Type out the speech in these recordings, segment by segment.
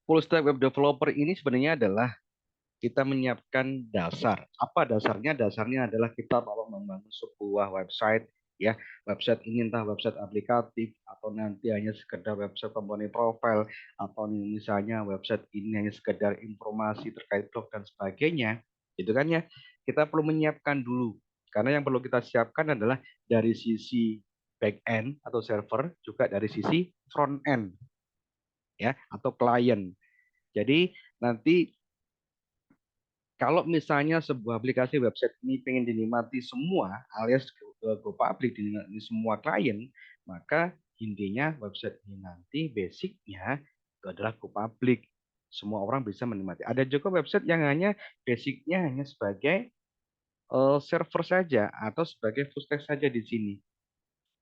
Full stack web developer ini sebenarnya adalah kita menyiapkan dasar. Apa dasarnya? Dasarnya adalah kita mau membangun sebuah website, ya. Website ini entah website aplikatif atau nanti hanya sekedar website company profile atau misalnya website ini hanya sekedar informasi terkait blog dan sebagainya. Itu kan ya. Kita perlu menyiapkan dulu. Karena yang perlu kita siapkan adalah dari sisi back end atau server, juga dari sisi front end, ya, atau klien. Jadi nanti kalau misalnya sebuah aplikasi website ini pengen dinikmati semua, alias go public dinikmati semua klien, maka intinya website ini nanti basicnya itu adalah go public. Semua orang bisa menikmati. Ada juga website yang hanya basicnya hanya sebagai server saja atau sebagai full stack saja di sini.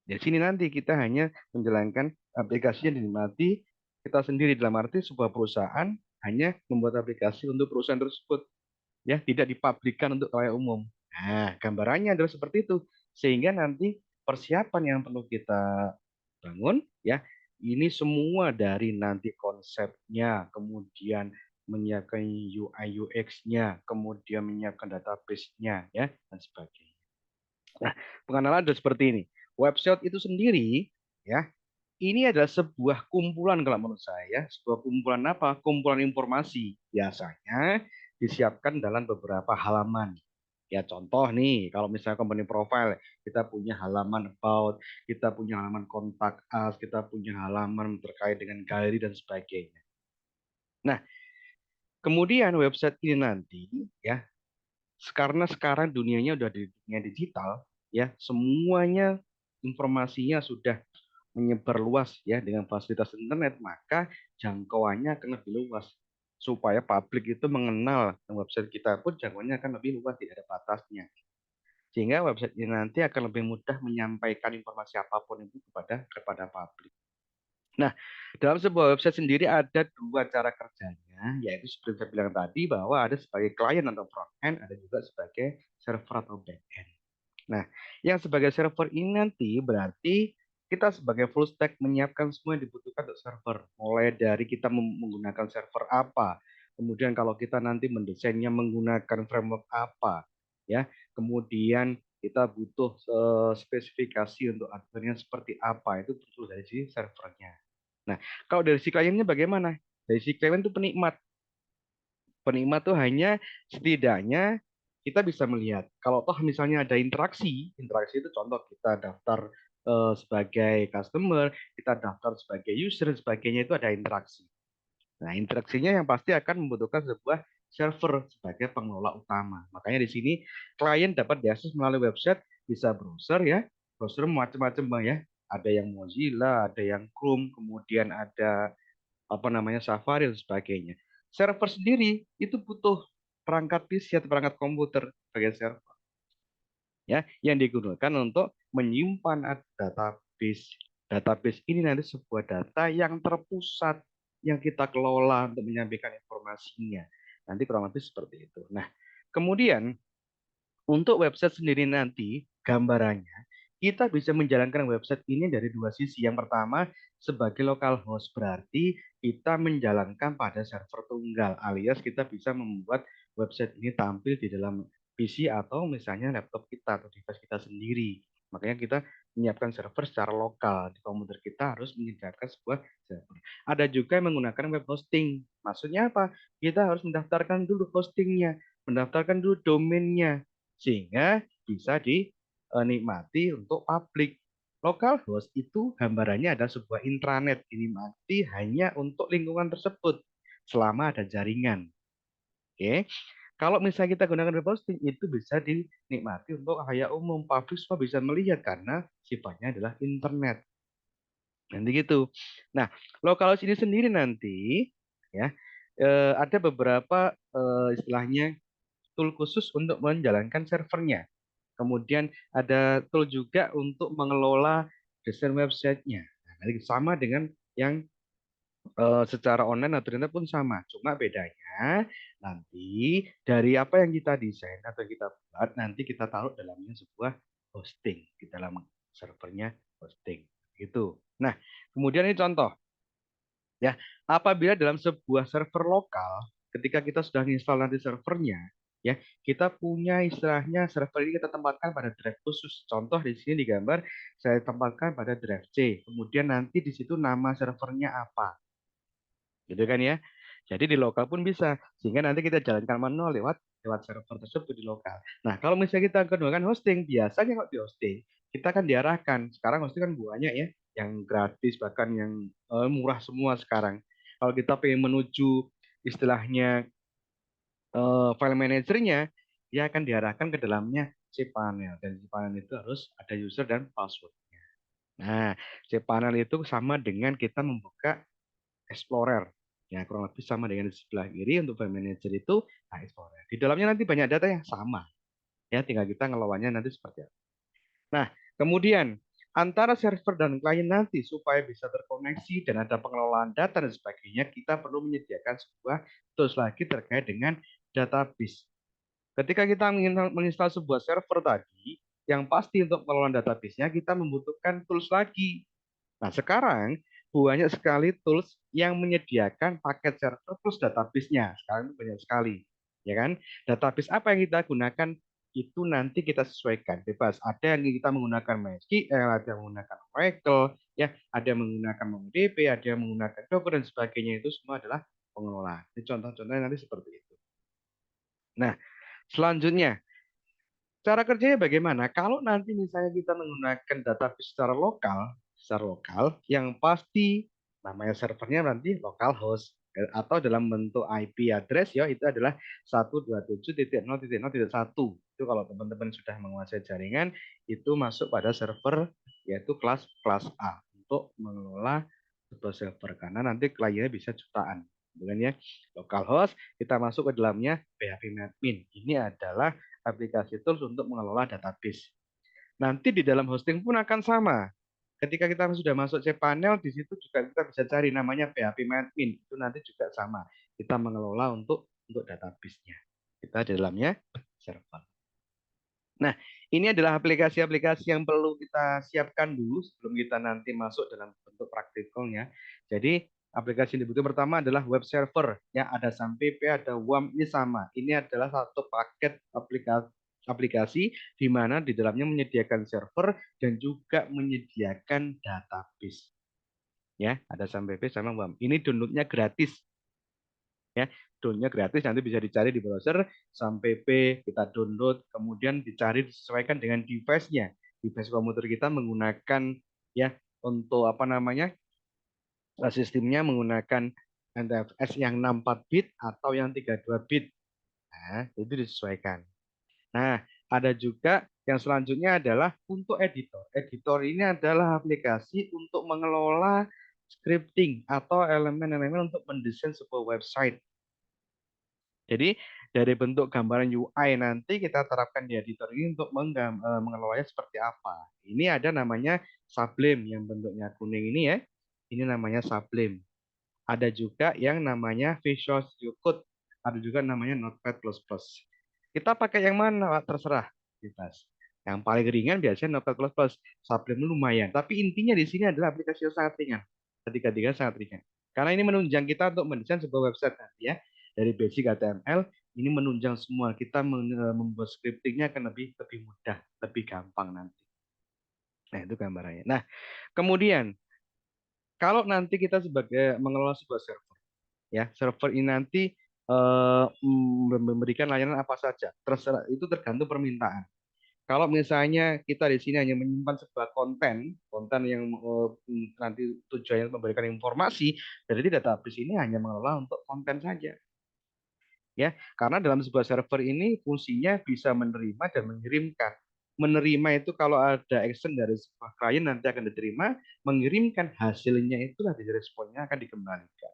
Di sini nanti kita hanya menjalankan aplikasi yang dinikmati kita sendiri, dalam arti sebuah perusahaan hanya membuat aplikasi untuk perusahaan tersebut, ya, tidak dipublikkan untuk khalayak umum. Nah, gambarannya adalah seperti itu. Sehingga nanti persiapan yang perlu kita bangun, ya, ini semua dari nanti konsepnya, kemudian menyiapkan UI UX-nya, kemudian menyiapkan database-nya, ya, dan sebagainya. Nah, pengenalan sudah seperti ini. Website itu sendiri, ya, ini adalah sebuah kumpulan kalau menurut saya, sebuah kumpulan apa? Kumpulan informasi. Biasanya disiapkan dalam beberapa halaman. Ya contoh nih, kalau misalnya company profile, kita punya halaman about, kita punya halaman kontak us, kita punya halaman terkait dengan galeri dan sebagainya. Nah, kemudian website ini nanti, ya, karena sekarang dunianya udah di dunia digital, ya, semuanya informasinya sudah menyebar luas, ya, dengan fasilitas internet, maka jangkauannya akan lebih luas. Supaya publik itu mengenal website kita pun jangkauannya akan lebih luas, tidak ada batasnya. Sehingga website ini nanti akan lebih mudah menyampaikan informasi apapun itu kepada publik. Nah, dalam sebuah website sendiri ada dua cara kerjanya, yaitu seperti saya bilang tadi bahwa ada sebagai klien atau front end, ada juga sebagai server atau back end. Nah, yang sebagai server ini nanti berarti kita sebagai full stack menyiapkan semua yang dibutuhkan untuk server. Mulai dari kita menggunakan server apa, kemudian kalau kita nanti mendesainnya menggunakan framework apa, ya, kemudian kita butuh spesifikasi untuk adminnya seperti apa, itu betul dari sisi servernya. Nah, kalau dari si kliennya bagaimana? Dari si klien itu penikmat. Penikmat tuh hanya setidaknya kita bisa melihat kalau toh misalnya ada interaksi itu contoh kita daftar sebagai customer, kita daftar sebagai user, sebagainya itu ada interaksi. Nah, interaksinya yang pasti akan membutuhkan sebuah server sebagai pengelola utama. Makanya di sini klien dapat diakses melalui website, bisa browser, ya, browser macam-macam Bang, ya. Ada yang Mozilla, ada yang Chrome, kemudian ada apa namanya Safari dan sebagainya. Server sendiri itu butuh perangkat PC atau perangkat komputer sebagai server, ya, yang digunakan untuk menyimpan database. Database ini nanti sebuah data yang terpusat yang kita kelola untuk menyampaikan informasinya. Nanti kurang lebih seperti itu. Nah, kemudian untuk website sendiri nanti gambarannya kita bisa menjalankan website ini dari dua sisi. Yang pertama sebagai localhost, berarti kita menjalankan pada server tunggal, alias kita bisa membuat website ini tampil di dalam PC atau misalnya laptop kita atau device kita sendiri. Makanya kita menyiapkan server secara lokal. Di komputer kita harus menyediakan sebuah server. Ada juga yang menggunakan web hosting. Maksudnya apa? Kita harus mendaftarkan dulu hostingnya, mendaftarkan dulu domainnya, sehingga bisa dinikmati untuk publik. Localhost itu gambarannya ada sebuah intranet, dinikmati hanya untuk lingkungan tersebut selama ada jaringan. Oke. Kalau misalnya kita gunakan web hosting itu bisa dinikmati untuk khalayak umum, publik semua bisa melihat karena sifatnya adalah internet. Nanti gitu. Nah, localhost ini sendiri nanti, ya, ada beberapa istilahnya tool khusus untuk menjalankan servernya. Kemudian ada tool juga untuk mengelola desain websitenya. Nah, nanti sama dengan yang secara online atau internet pun sama. Cuma bedanya nanti dari apa yang kita desain atau kita buat nanti kita taruh dalamnya sebuah hosting di dalam servernya hosting gitu. Nah, kemudian ini contoh, ya, Apabila dalam sebuah server lokal, ketika kita sudah install nanti servernya, ya kita punya istilahnya server ini kita tempatkan pada drive khusus. Contoh di sini digambar saya tempatkan pada drive C. Kemudian nanti di situ nama servernya apa, gitu kan ya. Jadi di lokal pun bisa, sehingga nanti kita jalankan manual lewat lewat server tersebut di lokal. Nah, kalau misalnya kita gunakan hosting, biasanya kalau di hosting kita akan diarahkan. Sekarang hosting kan banyak ya, yang gratis bahkan yang murah semua sekarang. Kalau kita pengen menuju istilahnya file manajernya, dia akan diarahkan ke dalamnya cPanel, dan cPanel itu harus ada user dan password. Nah, cPanel itu sama dengan kita membuka Explorer. Ya, kurang lebih sama dengan di sebelah kiri untuk file manager itu nah, Explorer. Di dalamnya nanti banyak data yang sama. Ya, tinggal kita ngelawanya nanti seperti apa. Nah, kemudian antara server dan klien nanti supaya bisa terkoneksi dan ada pengelolaan data dan sebagainya, kita perlu menyediakan sebuah tools lagi terkait dengan database. Ketika kita menginstal sebuah server tadi, yang pasti untuk pengelolaan database-nya kita membutuhkan tools lagi. Nah, sekarang banyak sekali tools yang menyediakan paket server plus database-nya. Sekarang itu banyak sekali, ya kan? Database apa yang kita gunakan itu nanti kita sesuaikan, bebas. Ada yang kita menggunakan MySQL, ada yang menggunakan Oracle, ya, ada yang menggunakan MongoDB, ada yang menggunakan Docker dan sebagainya. Itu semua adalah pengelolaan. Ini contoh-contohnya nanti seperti itu. Nah, selanjutnya cara kerjanya bagaimana? Kalau nanti misalnya kita menggunakan database secara lokal, yang pasti namanya servernya nanti localhost atau dalam bentuk IP address ya itu adalah 127.0.0.1. Itu kalau teman-teman sudah menguasai jaringan itu masuk pada server yaitu kelas kelas A untuk mengelola sebuah server karena nanti kliennya bisa jutaan. Bukan ya, localhost kita masuk ke dalamnya phpMadmin. Ini adalah aplikasi tools untuk mengelola database. Nanti di dalam hosting pun akan sama. Ketika kita sudah masuk cPanel, di situ juga kita bisa cari namanya phpMadmin. Itu nanti juga sama. Kita mengelola untuk database-nya. Kita di dalamnya server. Nah, ini adalah aplikasi-aplikasi yang perlu kita siapkan dulu sebelum kita nanti masuk dalam bentuk praktikalnya. Jadi, aplikasi yang dibutuhkan pertama adalah web server. Ya, ada SAMPP, ada WAMP, ini sama. Ini adalah satu paket aplikasi di mana di dalamnya menyediakan server dan juga menyediakan database. Ya, ada SAMPP sama WAMP. Ini downloadnya gratis. Ya, downloadnya gratis, nanti bisa dicari di browser SAMPP, kita download, kemudian dicari disesuaikan dengan device-nya. Device komputer kita menggunakan ya untuk apa namanya sistemnya menggunakan NTFS yang 64 bit atau yang 32 bit. Nah, itu disesuaikan. Nah, ada juga yang selanjutnya adalah untuk editor. Editor ini adalah aplikasi untuk mengelola scripting atau elemen-elemen untuk mendesain sebuah website. Jadi dari bentuk gambaran UI nanti kita terapkan di editor ini untuk mengelolanya seperti apa. Ini ada namanya Sublime yang bentuknya kuning ini ya. Ini namanya Sublime. Ada juga yang namanya Visual Studio Code. Ada juga namanya Notepad++. Kita pakai yang mana, Pak? Terserah. Bebas. Yang paling ringan biasanya Notepad++. Sublime lumayan. Tapi intinya di sini adalah aplikasi yang sangat ringan. Ketiga-tiga sangat ringan. Karena ini menunjang kita untuk mendesain sebuah website nanti ya. Dari basic HTML, ini menunjang semua. Kita membuat scriptingnya akan lebih mudah, lebih gampang nanti. Nah, itu gambarannya. Nah, kemudian kalau nanti kita sebagai mengelola sebuah server, ya server ini nanti memberikan layanan apa saja, terserah itu tergantung permintaan. Kalau misalnya kita di sini hanya menyimpan sebuah konten yang nanti tujuannya memberikan informasi, berarti database ini hanya mengelola untuk konten saja. Ya, karena dalam sebuah server ini fungsinya bisa menerima dan mengirimkan. Menerima itu kalau ada action dari sebuah klien nanti akan diterima, mengirimkan hasilnya itulah di responnya akan dikembalikan.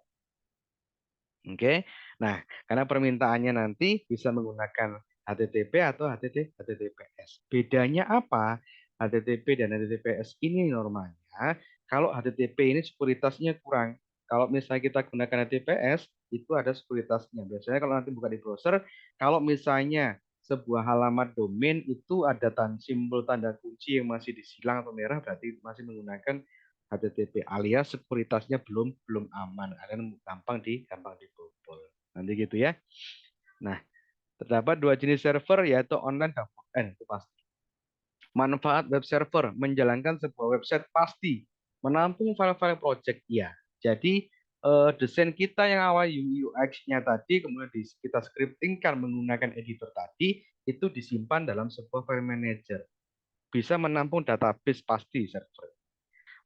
Oke. Nah, karena permintaannya nanti bisa menggunakan HTTP atau HTTPS. Bedanya apa? HTTP dan HTTPS ini normalnya kalau HTTP ini sekuritasnya kurang. Kalau misalnya kita gunakan HTTPS itu ada sekuritasnya. Biasanya kalau nanti buka di browser, kalau misalnya sebuah halaman domain itu ada simbol tanda kunci yang masih disilang atau merah berarti masih menggunakan HTTP alias sekuritasnya belum aman, kalian gampang dibobol. Nanti gitu ya. Nah, terdapat dua jenis server yaitu online dan offline itu pasti. Manfaat web server menjalankan sebuah website pasti menampung file-file project ya. Jadi desain kita yang awal UX-nya tadi kemudian kita scriptingkan menggunakan editor tadi itu disimpan dalam sebuah file manager. Bisa menampung database pasti server.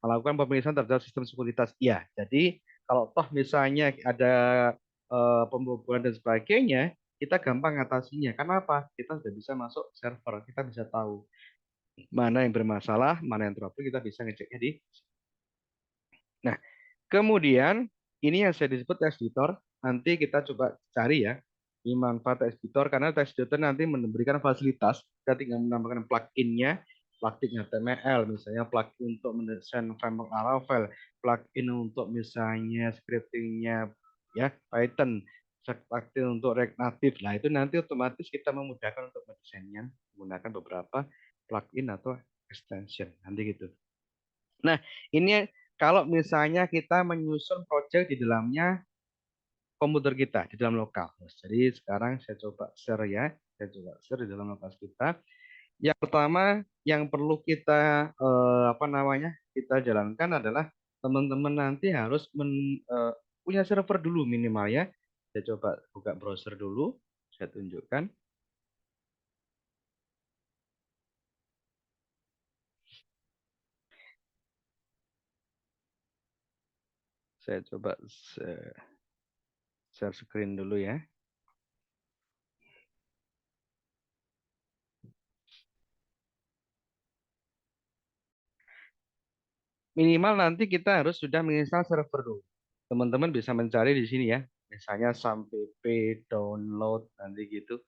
Melakukan pemeriksaan terhadap sistem sekuritas. Iya, jadi kalau toh misalnya ada pembobolan dan sebagainya, kita gampang ngatasinya. Kenapa? Kita sudah bisa masuk server, kita bisa tahu mana yang bermasalah, mana yang trouble, kita bisa ngeceknya di. Nah, kemudian ini yang saya disebut text editor. Nanti kita coba cari ya. Ini manfaat text editor karena text editor nanti memberikan fasilitas. Kita tinggal menambahkan plugin-nya, plugin HTML, misalnya plugin untuk mendesain framework Laravel, plugin untuk misalnya scripting-nya ya Python, plugin untuk React Native. Nah, itu nanti otomatis kita memudahkan untuk mendesainnya menggunakan beberapa plugin atau extension. Nanti gitu. Nah, ini kalau misalnya kita menyusun project di dalamnya komputer kita, di dalam lokal. Jadi sekarang saya coba share ya. Saya coba share di dalam lokal kita. Yang pertama yang perlu kita apa namanya kita jalankan adalah teman-teman nanti harus punya server dulu minimal ya. Saya coba buka browser dulu. Saya tunjukkan. Saya coba share screen dulu ya. Minimal nanti kita harus sudah menginstal server dulu. Teman-teman bisa mencari di sini ya, misalnya sampp download nanti gitu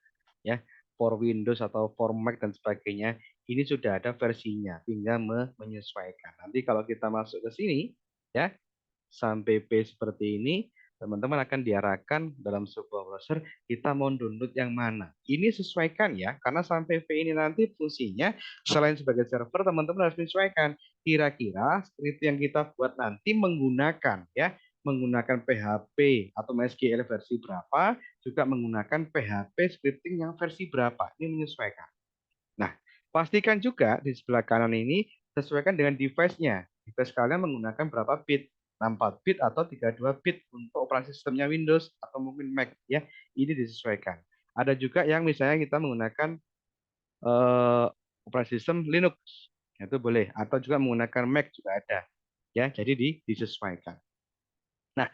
ya, for Windows atau for Mac dan sebagainya. Ini sudah ada versinya, tinggal menyesuaikan. Nanti kalau kita masuk ke sini ya, sampai P seperti ini, teman-teman akan diarahkan dalam sebuah browser, kita mau download yang mana. Ini sesuaikan ya, karena sampai P ini nanti fungsinya selain sebagai server, teman-teman harus menyesuaikan. Kira-kira script yang kita buat nanti menggunakan ya, menggunakan PHP atau MySQL versi berapa, juga menggunakan PHP scripting yang versi berapa. Ini menyesuaikan. Nah, pastikan juga di sebelah kanan ini sesuaikan dengan device-nya. Device kalian menggunakan berapa bit? 64 bit atau 32 bit untuk operasi sistemnya Windows atau mungkin Mac ya. Ini disesuaikan. Ada juga yang misalnya kita menggunakan operasi sistem Linux. Itu boleh atau juga menggunakan Mac juga ada. Ya, jadi disesuaikan. Nah,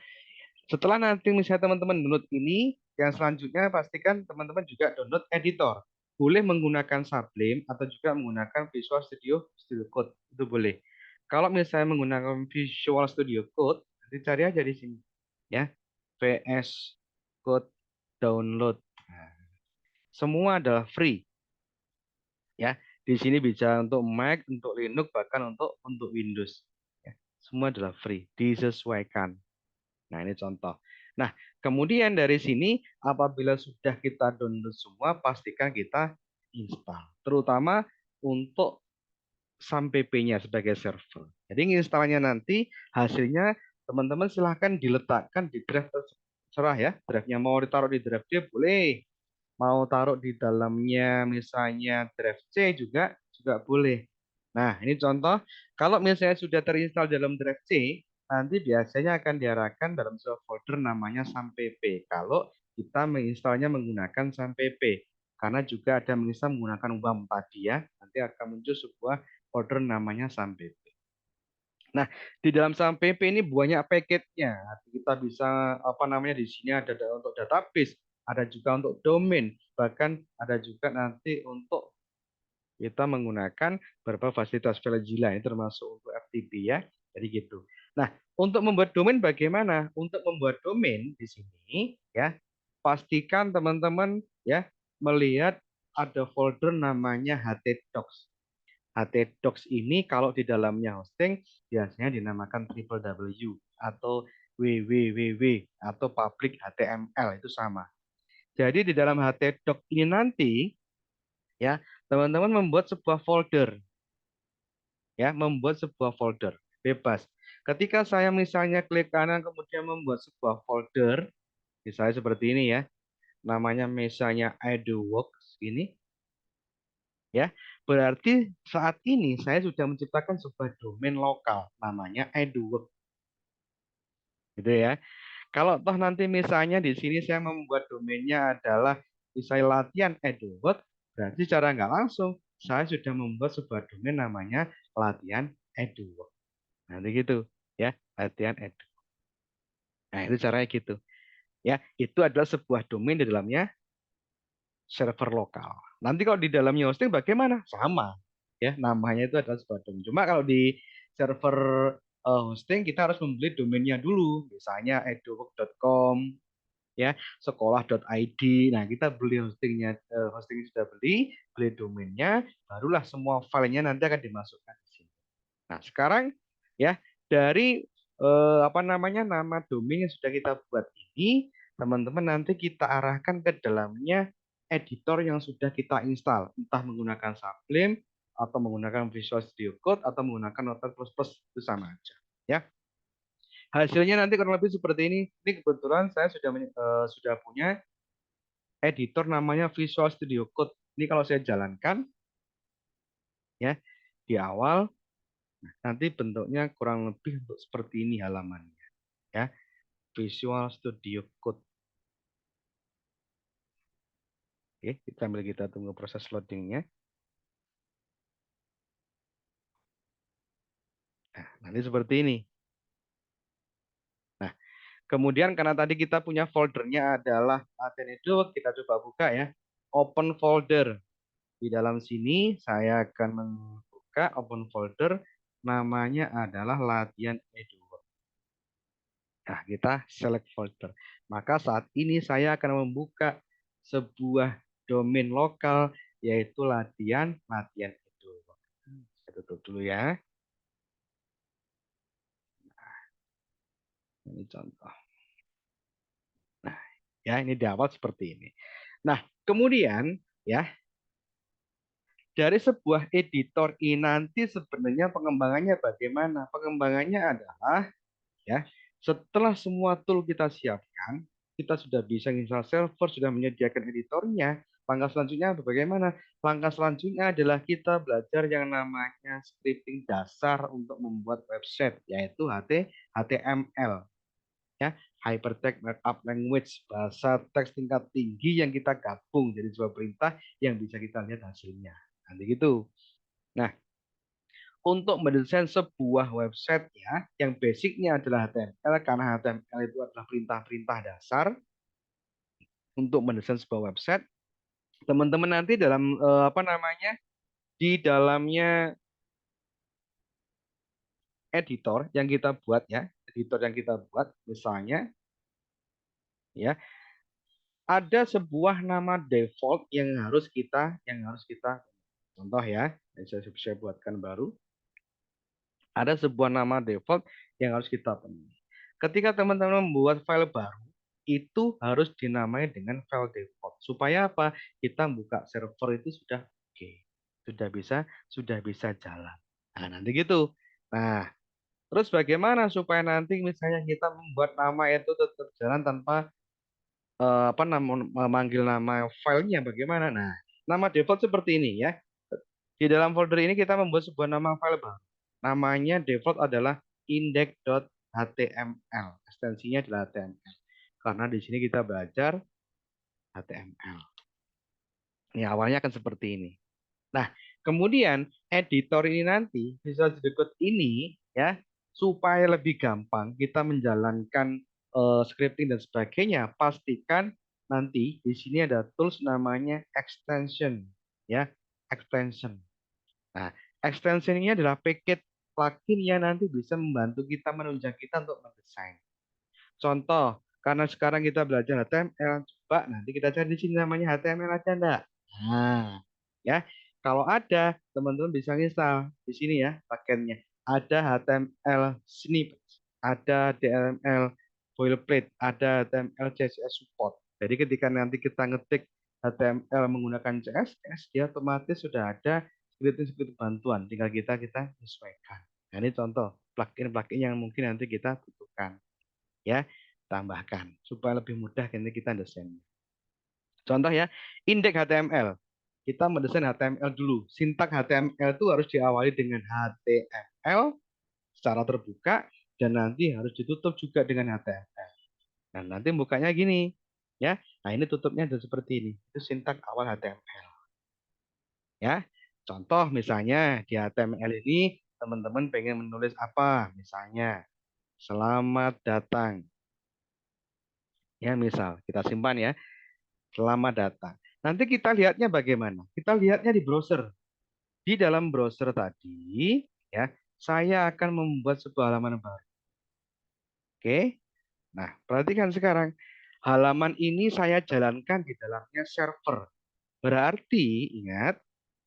setelah nanti misalnya teman-teman download ini, yang selanjutnya pastikan teman-teman juga download editor. Boleh menggunakan Sublime atau juga menggunakan Visual Studio Code. Itu boleh. Kalau misalnya menggunakan Visual Studio Code, nanti cari aja di sini. Ya, VS Code download. Nah, semua adalah free. Ya, di sini bisa untuk Mac, untuk Linux, bahkan untuk Windows. Ya, semua adalah free. Disesuaikan. Nah, ini contoh. Nah, kemudian dari sini apabila sudah kita download semua, pastikan kita install. Terutama untuk SAMPP-nya sebagai server. Jadi instalnya nanti hasilnya teman-teman silahkan diletakkan di drive terserah ya. Drive-nya mau ditaruh di drive D boleh. Mau taruh di dalamnya misalnya drive C juga boleh. Nah, ini contoh. Kalau misalnya sudah terinstall dalam drive C, nanti biasanya akan diarahkan dalam sebuah folder namanya SAMPP. Kalau kita menginstalnya menggunakan SAMPP. Karena juga ada menginstal menggunakan WAM tadi ya. Nanti akan muncul sebuah folder namanya SAMPP. Nah, di dalam SAMPP ini banyak paketnya. Kita bisa apa namanya di sini ada untuk database, ada juga untuk domain, bahkan ada juga nanti untuk kita menggunakan beberapa fasilitas FileZilla ini termasuk untuk FTP ya. Jadi gitu. Nah, untuk membuat domain bagaimana? Untuk membuat domain di sini ya, pastikan teman-teman ya melihat ada folder namanya htdocs. Htdocs ini kalau di dalamnya hosting biasanya dinamakan www atau www atau public HTML itu sama. Jadi di dalam htdocs ini nanti ya teman-teman membuat sebuah folder ya, membuat sebuah folder. bebas. Ketika saya misalnya klik kanan kemudian membuat sebuah folder, misalnya seperti ini ya, namanya misalnya EduWorks ini, ya, berarti saat ini saya sudah menciptakan sebuah domain lokal, namanya EduWorks, gitu ya. Kalau toh nanti misalnya di sini saya membuat domainnya adalah misalnya latihan EduWorks, berarti secara nggak langsung saya sudah membuat sebuah domain namanya latihan EduWorks. Nanti gitu ya, latihan edu. Nah, itu caranya gitu. Ya, itu adalah sebuah domain di dalamnya server lokal. Nanti kalau di dalamnya hosting bagaimana? Sama. Ya, namanya itu adalah sebuah domain. Cuma kalau di server hosting kita harus membeli domainnya dulu. Misalnya eduwork.com ya, sekolah.id. Nah, kita beli hostingnya, hosting sudah beli domainnya, barulah semua filenya nanti akan dimasukkan di sini. Nah, sekarang ya dari apa namanya nama domain yang sudah kita buat ini, teman-teman nanti kita arahkan ke dalamnya editor yang sudah kita install, entah menggunakan Sublime atau menggunakan Visual Studio Code atau menggunakan Notepad++ itu sama aja. Ya, hasilnya nanti kurang lebih seperti ini. Ini kebetulan saya sudah punya editor namanya Visual Studio Code. Ini kalau saya jalankan ya di awal nanti bentuknya kurang lebih untuk seperti ini halamannya ya. Visual Studio Code. Oke, kita tunggu proses loadingnya. Nah, nanti seperti ini. Nah, kemudian karena tadi kita punya foldernya adalah latihan itu, kita coba buka ya. Open folder. Di dalam sini saya akan membuka open folder, namanya adalah latihan edu. Nah, kita select folder. Maka saat ini saya akan membuka sebuah domain lokal yaitu latihan edu. Saya tutup dulu ya. Ini contoh. Nah, ya ini di awal seperti ini. Nah, kemudian ya dari sebuah editor ini nanti sebenarnya pengembangannya bagaimana? Pengembangannya adalah ya setelah semua tool kita siapkan, kita sudah bisa install server, sudah menyediakan editornya. Langkah selanjutnya bagaimana? Langkah selanjutnya adalah kita belajar yang namanya scripting dasar untuk membuat website, yaitu HTML. Ya, Hypertext Markup Language, bahasa teks tingkat tinggi yang kita gabung jadi sebuah perintah yang bisa kita lihat hasilnya. Nanti gitu. Nah, untuk mendesain sebuah website ya, yang basicnya adalah HTML, karena HTML itu adalah perintah-perintah dasar untuk mendesain sebuah website. Teman-teman nanti dalam apa namanya di dalamnya editor yang kita buat ya, editor yang kita buat, misalnya ya ada sebuah nama default yang harus kita contoh ya, saya buatkan baru. Ada sebuah nama default yang harus kita penuhi. Ketika teman-teman membuat file baru, itu harus dinamai dengan file default. Supaya apa? Kita buka server itu sudah oke. Sudah bisa jalan. Nah, nanti gitu. Nah, terus bagaimana supaya nanti misalnya kita membuat nama itu tetap jalan tanpa apa memanggil nama filenya bagaimana? Nah, nama default seperti ini ya. Di dalam folder ini kita membuat sebuah nama file baru. Namanya default adalah index.html. Ekstensinya adalah HTML. Karena di sini kita belajar HTML. Ini awalnya akan seperti ini. Nah, kemudian editor ini nanti Visual Studio Code ini ya supaya lebih gampang kita menjalankan scripting dan sebagainya, pastikan nanti di sini ada tools namanya extension ya, extension. Nah, extension ini adalah paket plugin yang nanti bisa membantu kita menunjang kita untuk mendesain. Contoh, karena sekarang kita belajar HTML, coba nanti kita cari di sini namanya HTML ada enggak? Nah, ya, kalau ada, teman-teman bisa install di sini ya paketnya. Ada HTML snippet, ada DLML boilerplate, ada HTML CSS support. Jadi ketika nanti kita ngetik HTML menggunakan CSS, dia otomatis sudah ada script bantuan, tinggal kita sesuaikan. Nah, ini contoh plugin-plugin yang mungkin nanti kita butuhkan. Ya, tambahkan supaya lebih mudah nanti kita desain. Contoh ya, indeks HTML. Kita mendesain HTML dulu. Sintak HTML itu harus diawali dengan HTML secara terbuka dan nanti harus ditutup juga dengan HTML. Nah, nanti bukanya gini. Ya. Nah, ini tutupnya ada seperti ini. Itu sintak awal HTML. Ya. Contoh misalnya di HTML ini teman-teman pengen menulis apa? Misalnya, selamat datang. Ya, misal kita simpan ya. Selamat datang. Nanti kita lihatnya bagaimana? Kita lihatnya di browser. Di dalam browser tadi, ya, saya akan membuat sebuah halaman baru. Oke. Nah, perhatikan sekarang. Halaman ini saya jalankan di dalamnya server. Berarti, ingat,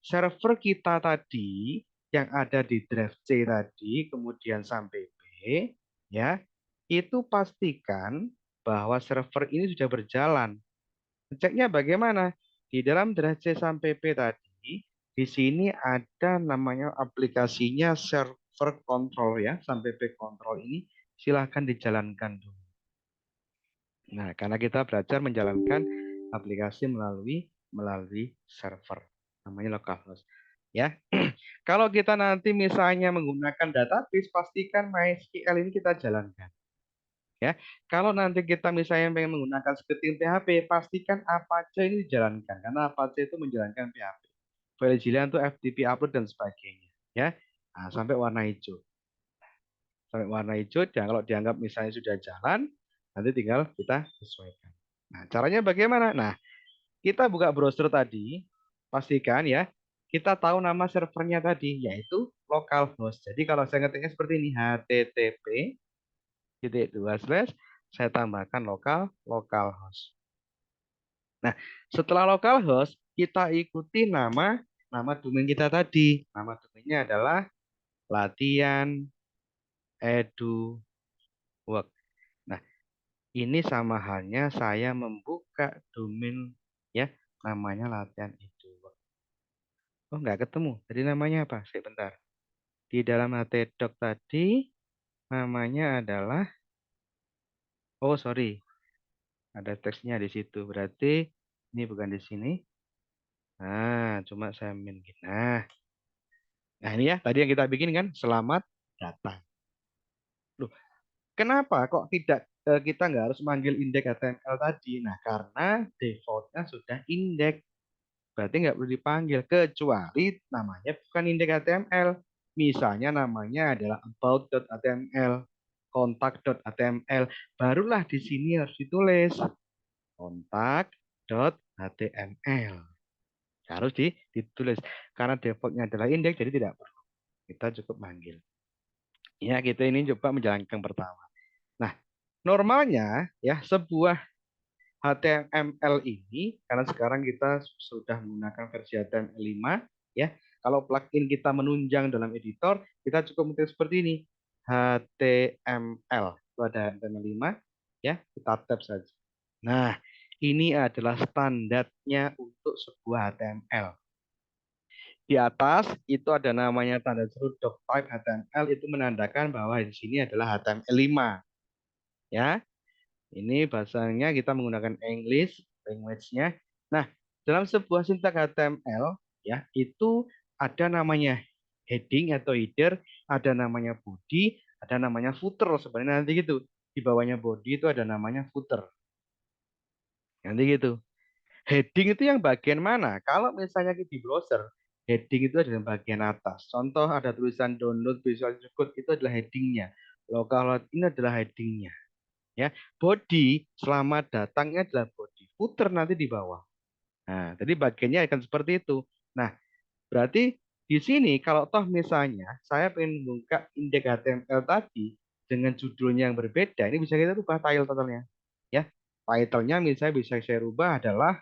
server kita tadi yang ada di drive C tadi, kemudian sampai B, ya, itu pastikan bahwa server ini sudah berjalan. Ceknya bagaimana? Di dalam drive C sampai P tadi, di sini ada namanya aplikasinya server control ya, sampai P control ini silahkan dijalankan dulu. Nah, karena kita belajar menjalankan aplikasi melalui server, namanya localhost. Ya, kalau kita nanti misalnya menggunakan database, pastikan MySQL ini kita jalankan. Ya, kalau nanti kita misalnya pengen menggunakan scripting PHP, pastikan Apache ini dijalankan karena Apache itu menjalankan PHP. FileZilla untuk FTP upload dan sebagainya. Ya, nah, sampai warna hijau. Sampai warna hijau, dan kalau dianggap misalnya sudah jalan, nanti tinggal kita sesuaikan. Nah, caranya bagaimana? Nah, kita buka browser tadi, pastikan ya, kita tahu nama servernya tadi, yaitu localhost. Jadi kalau saya ngetiknya seperti ini, http titik dua slash saya tambahkan localhost. Nah, setelah localhost kita ikuti nama domain kita tadi. Nama domainnya adalah latihan edu work. Nah, ini sama halnya saya membuka domain ya, namanya latihan edu work. Oh, nggak ketemu. Jadi namanya apa? Sebentar. Di dalam htdoc tadi namanya adalah, oh sorry, ada teksnya di situ. Berarti ini bukan di sini. Nah, cuma saya min. Nah ini ya, tadi yang kita bikin kan, selamat datang. Loh, kenapa kok tidak kita nggak harus manggil indeks HTML tadi? Nah, karena defaultnya sudah indeks. Berarti nggak perlu dipanggil, kecuali namanya bukan indeks HTML. Misalnya namanya adalah about.html, contact.html. Barulah di sini harus ditulis contact.html. Harus ditulis. Karena defaultnya adalah indeks, jadi tidak perlu. Kita cukup manggil. Ya, kita ini coba menjalankan pertama. Nah, normalnya ya sebuah HTML ini, karena sekarang kita sudah menggunakan versi HTML5, ya. Kalau plugin kita menunjang dalam editor, kita cukup mengetik seperti ini. HTML. Itu ada HTML5, ya. Kita tab saja. Nah, ini adalah standarnya untuk sebuah HTML. Di atas itu ada namanya tanda seru doctype HTML, itu menandakan bahwa di sini adalah HTML5. Ya, ini bahasanya kita menggunakan English language-nya. Nah, dalam sebuah sintak HTML ya, itu ada namanya heading atau header, ada namanya body, ada namanya footer sebenarnya nanti gitu. Di bawahnya body itu ada namanya footer. Nanti gitu. Heading itu yang bagian mana? Kalau misalnya di browser, heading itu ada di bagian atas. Contoh ada tulisan download Visual Studio Code, itu adalah headingnya. Localhost ini adalah headingnya. Ya, body selamat datangnya adalah body. Footer nanti di bawah. Nah, jadi bagiannya akan seperti itu. Nah, berarti di sini kalau toh misalnya saya pengen membuka indeks HTML tadi dengan judulnya yang berbeda, ini bisa kita rubah title-nya. Ya, title-nya misalnya bisa saya rubah adalah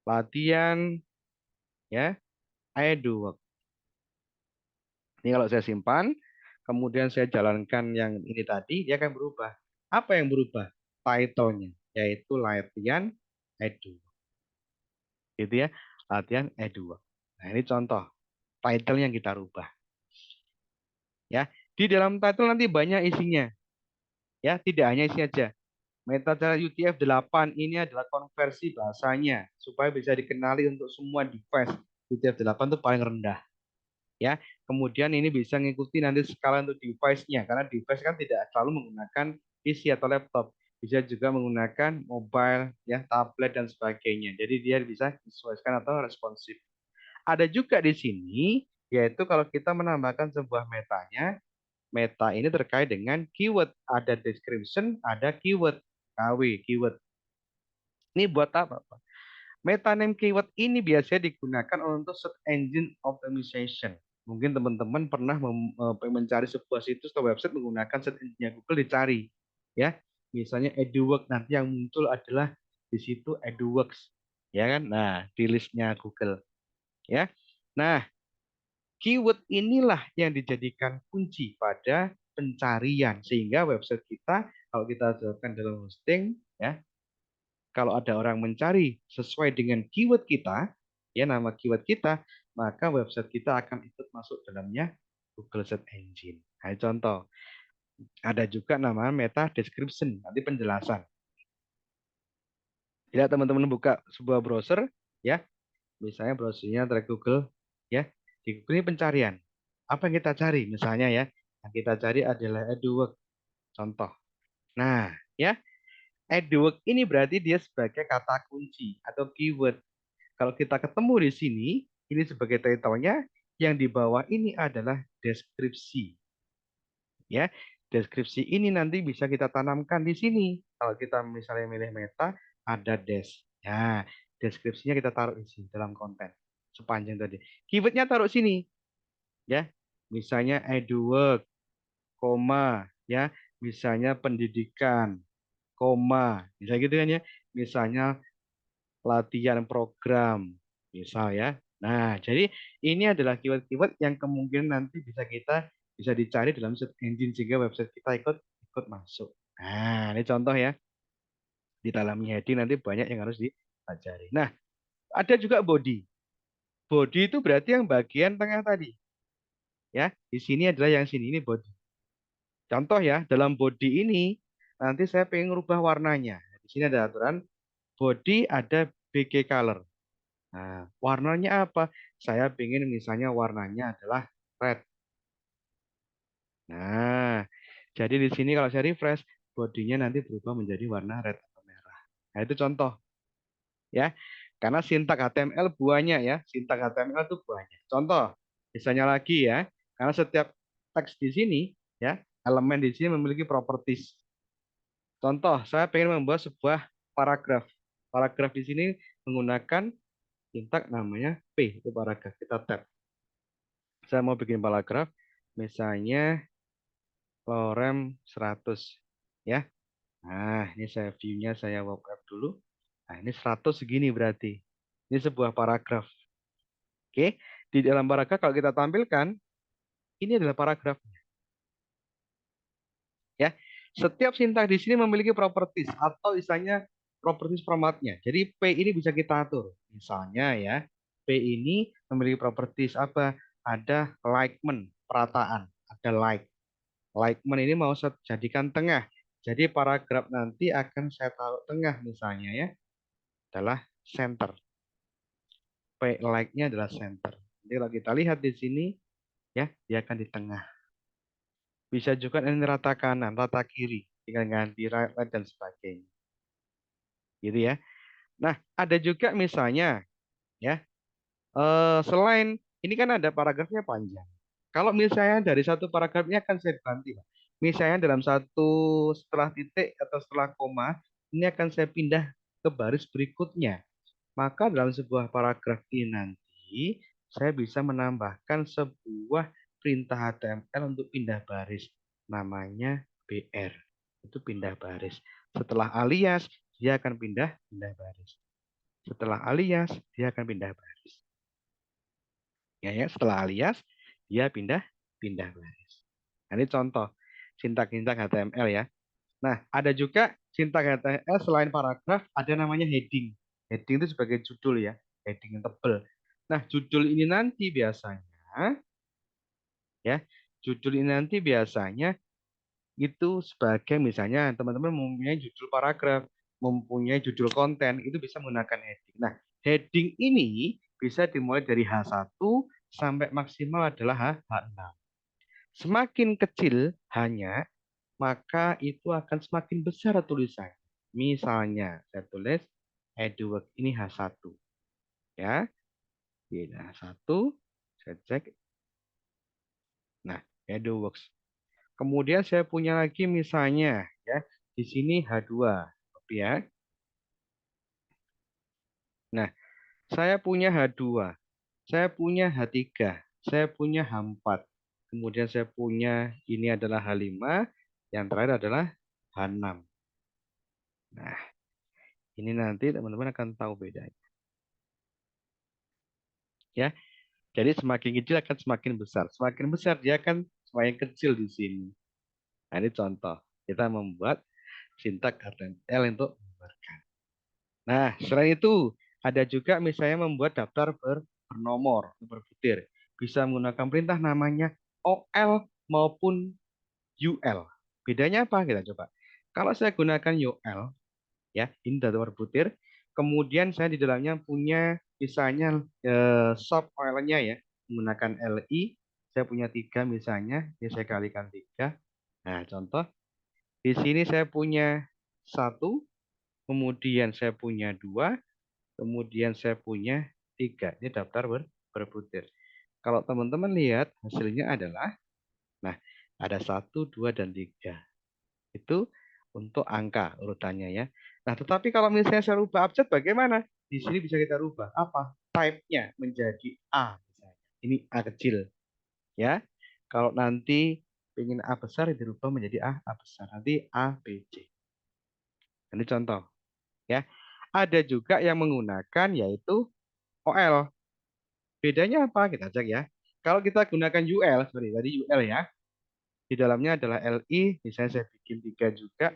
latihan ya edu. Ini kalau saya simpan, kemudian saya jalankan yang ini tadi, dia akan berubah. Apa yang berubah? Title-nya, yaitu latihan edu. Gitu ya, latihan edu. Nah ini contoh title yang kita rubah. Ya, di dalam title nanti banyak isinya. Ya, tidak hanya isi aja. Metadata UTF-8 ini adalah konversi bahasanya supaya bisa dikenali untuk semua device. UTF-8 itu paling rendah. Ya, kemudian ini bisa mengikuti nanti skala untuk device-nya karena device kan tidak selalu menggunakan PC atau laptop, bisa juga menggunakan mobile, ya, tablet dan sebagainya. Jadi dia bisa disesuaikan atau responsif. Ada juga di sini yaitu kalau kita menambahkan sebuah metanya, meta ini terkait dengan keyword, ada description, ada keyword, KW, keyword. Ini buat apa, Pak? Meta name keyword ini biasanya digunakan untuk search engine optimization. Mungkin teman-teman pernah mencari sebuah situs atau website menggunakan search engine Google dicari, ya. Misalnya EduWorks, nanti yang muncul adalah di situ EduWorks, ya kan? Nah, di listnya Google, ya. Nah, keyword inilah yang dijadikan kunci pada pencarian sehingga website kita kalau kita terapkan dalam hosting, ya, kalau ada orang mencari sesuai dengan keyword kita, ya, nama keyword kita, maka website kita akan ikut masuk dalamnya Google Search Engine. Nah, contoh, ada juga nama meta description, nanti penjelasan. Bila teman-teman buka sebuah browser, ya, misalnya browsernya dari Google, ya, di Google ini pencarian. Apa yang kita cari? Misalnya ya, yang kita cari adalah EduWorks, contoh. Nah, ya, EduWorks ini berarti dia sebagai kata kunci atau keyword. Kalau kita ketemu di sini, ini sebagai title-nya, yang di bawah ini adalah deskripsi. Ya, deskripsi ini nanti bisa kita tanamkan di sini. Kalau kita misalnya milih meta, ada des. Ya, deskripsinya kita taruh di sini dalam konten sepanjang tadi. Keywordnya taruh sini, ya. Misalnya EduWork, koma, ya. Misalnya pendidikan, koma. Bisa gitu kan ya. Misalnya latihan program, misal ya. Nah, jadi ini adalah keyword-keyword yang kemungkinan nanti bisa dicari dalam search engine sehingga website kita ikut ikut masuk. Nah, ini contoh ya. Di dalam heading nanti banyak yang harus dipelajari. Nah, ada juga body. Body itu berarti yang bagian tengah tadi. Ya, di sini adalah yang sini ini body. Contoh ya, dalam body ini nanti saya pengen rubah warnanya. Di sini ada aturan body ada BG color. Nah, warnanya apa? Saya pengen misalnya warnanya adalah red. Nah, jadi di sini kalau saya refresh, bodinya nanti berubah menjadi warna red atau merah. Nah, itu contoh ya. Karena sintak HTML banyak ya, sintak HTML itu banyak. Contoh, misalnya lagi ya, karena setiap teks di sini ya, elemen di sini memiliki properties. Contoh, saya pengen membuat sebuah paragraf. Paragraf di sini menggunakan sintak namanya P, itu paragraf. Kita tab. Saya mau bikin paragraf, misalnya lorem 100 ya. Nah, ini saya view-nya saya web dulu. Nah, ini 100 segini berarti. Ini sebuah paragraf. Oke, di dalam paragraf kalau kita tampilkan, ini adalah paragraf ya. Setiap sintak di sini memiliki properties atau istilahnya properties formatnya. Jadi P ini bisa kita atur. Misalnya ya, P ini memiliki properties apa? Ada alignment, perataan, ada like. Alignment ini mau saya jadikan tengah. Jadi paragraf nanti akan saya taruh tengah misalnya ya, adalah center. P like-nya adalah center. Jadi kalau kita lihat di sini ya, dia akan di tengah. Bisa juga ini rata kanan, rata kiri, tinggal ganti right, left dan sebagainya. Gitu ya. Nah, ada juga misalnya ya, selain ini kan ada paragrafnya panjang. Kalau misalnya dari satu paragrafnya akan saya ganti, Pak. Misalnya dalam satu setelah titik atau setelah koma, ini akan saya pindah ke baris berikutnya. Maka dalam sebuah paragraf ini nanti saya bisa menambahkan sebuah perintah HTML untuk pindah baris. Namanya BR. Itu pindah baris. Setelah alias, dia akan pindah baris. Setelah alias, dia akan pindah baris. Ya, setelah alias, dia pindah baris. Nah, ini contoh sintak-sintak HTML ya. Nah, ada juga sintak HTML selain paragraf, ada namanya heading. Heading itu sebagai judul ya, heading yang tebal. Nah, judul ini nanti biasanya ya Judul ini nanti biasanya itu sebagai misalnya teman-teman mempunyai judul paragraf, mempunyai judul konten, itu bisa menggunakan heading. Nah, heading ini bisa dimulai dari H1 sampai maksimal adalah H6. Semakin kecil hanya, maka itu akan semakin besar tulisan. Misalnya, saya tulis EduWorks ini H1. Ya, ini H1, saya cek. Nah, EduWorks. Kemudian saya punya lagi misalnya, ya, di sini H2. Ya. Nah, saya punya H2, saya punya H3, saya punya H4. Kemudian saya punya ini adalah H5, yang terakhir adalah H6. Nah, ini nanti teman-teman akan tahu bedanya. Ya, jadi semakin kecil akan semakin besar. Semakin besar dia akan semakin kecil di sini. Nah, ini contoh. Kita membuat sintak HTML untuk menyebarkan. Nah, selain itu ada juga misalnya membuat daftar bernomor, berbutir. Bisa menggunakan perintah namanya OL maupun UL. Bedanya apa? Kita coba. Kalau saya gunakan UL, ya, ini daftar berbutir. Kemudian saya di dalamnya punya misalnya sub OL-nya ya, menggunakan LI. Saya punya 3 misalnya, ini saya kalikan 3. Nah, contoh. Di sini saya punya 1, kemudian saya punya 2, kemudian saya punya 3. Ini daftar berbutir. Kalau teman-teman lihat hasilnya adalah, nah, ada 1, 2, dan 3. Itu untuk angka urutannya ya. Nah, tetapi kalau misalnya saya rubah abjad bagaimana? Di sini bisa kita rubah apa? Type-nya menjadi A misalnya. Ini A kecil ya. Kalau nanti ingin A besar dirubah menjadi A besar. Nanti A, B, C. Ini contoh ya. Ada juga yang menggunakan yaitu OL. Bedanya apa? Kita cek ya. Kalau kita gunakan UL, sorry, tadi UL ya. Di dalamnya adalah LI, misalnya saya bikin 3 juga.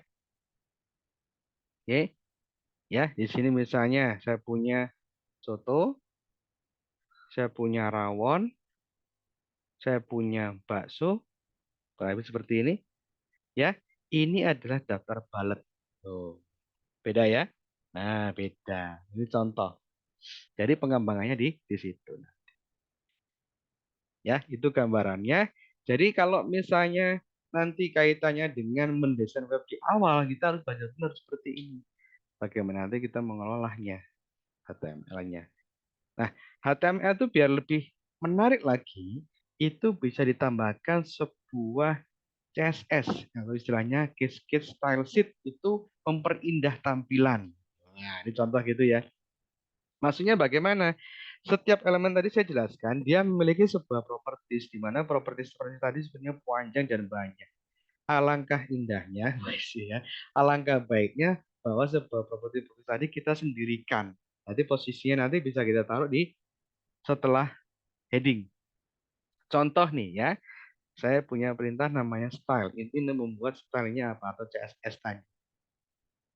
Oke. Ya, di sini misalnya saya punya soto, saya punya rawon, saya punya bakso, kurang lebih seperti ini. Ya, ini adalah daftar balet. Tuh, beda ya? Nah, beda. Ini contoh. Jadi pengembangannya di situ. Ya, itu gambarannya. Jadi kalau misalnya nanti kaitannya dengan mendesain web di awal, kita harus benar-benar seperti ini. Bagaimana nanti kita mengelolanya, HTML-nya. Nah, HTML itu biar lebih menarik lagi, itu bisa ditambahkan sebuah CSS, atau istilahnya Cascade Style Sheet, itu memperindah tampilan. Nah, ini contoh gitu ya. Maksudnya bagaimana? Setiap elemen tadi saya jelaskan, dia memiliki sebuah properties, di mana properties tadi sebenarnya panjang dan banyak. Alangkah indahnya, ya, alangkah baiknya bahwa sebuah properti tadi kita sendirikan. Nanti posisinya nanti bisa kita taruh di setelah heading. Contoh nih ya, saya punya perintah namanya style. Ini membuat stylenya apa atau CSS tadi.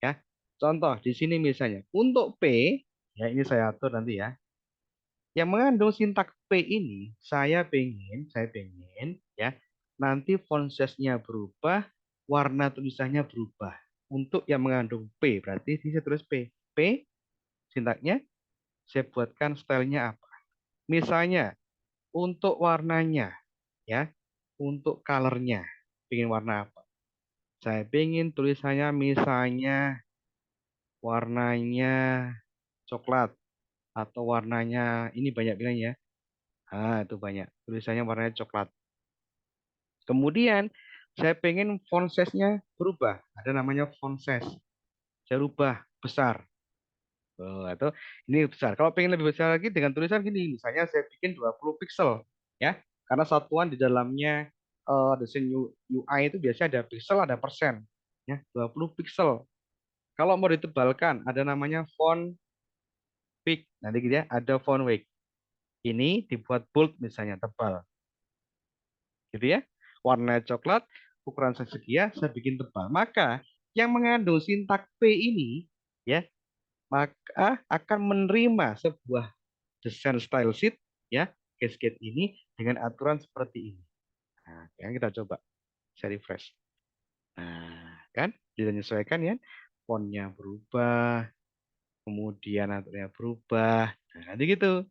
Ya, contoh di sini misalnya untuk P, ya ini saya atur nanti ya. Yang mengandung sintak P ini, saya pengen ya, nanti font size-nya berubah, warna tulisannya berubah. Untuk yang mengandung P, berarti saya tulis P. P, sintaknya, saya buatkan stylenya apa. Misalnya, untuk warnanya, ya, untuk colornya, pengen warna apa. Saya pengen tulisannya misalnya warnanya coklat atau warnanya ini banyak bilang ya. Ah, itu banyak. Tulisannya warnanya coklat. Kemudian saya pengen font size-nya berubah. Ada namanya font size. Saya rubah besar. Oh, atau ini besar. Kalau pengen lebih besar lagi dengan tulisan gini, misalnya saya bikin 20 pixel ya. Karena satuan di dalamnya desain UI itu biasanya ada pixel, ada persen. Ya, 20 pixel. Kalau mau ditebalkan, ada namanya font peak. Nanti gitu ya, ada font weight. Ini dibuat bold misalnya, tebal. Gitu ya. Warna coklat, ukuran segitiga, saya bikin tebal. Maka yang mengandung sintak P ini ya, maka akan menerima sebuah desain style sheet ya, cascade ini dengan aturan seperti ini. Nah, sekarang kita coba saya refresh. Nah, kan bisa menyesuaikan ya. Fontnya berubah, kemudian aturnya berubah. Nah, nanti gitu.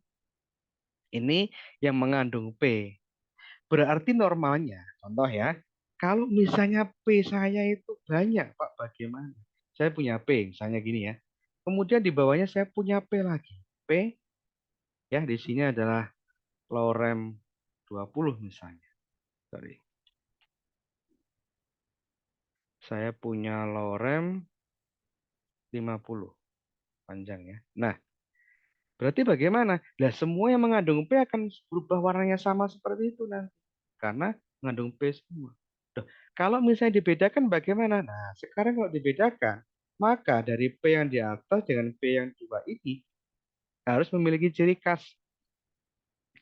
Ini yang mengandung P. Berarti normalnya, contoh ya, kalau misalnya P saya itu banyak, Pak, bagaimana? Saya punya P, misalnya gini ya. Kemudian di bawahnya saya punya P lagi. P, ya di sini adalah lorem 20 misalnya. Sorry. Saya punya lorem 50 panjang ya. Nah, berarti bagaimana? Nah, semua yang mengandung P akan berubah warnanya sama seperti itu nanti. Karena mengandung P semua. Duh, kalau misalnya dibedakan bagaimana? Nah, sekarang kalau dibedakan, maka dari P yang di atas dengan P yang dua ini harus memiliki ciri khas.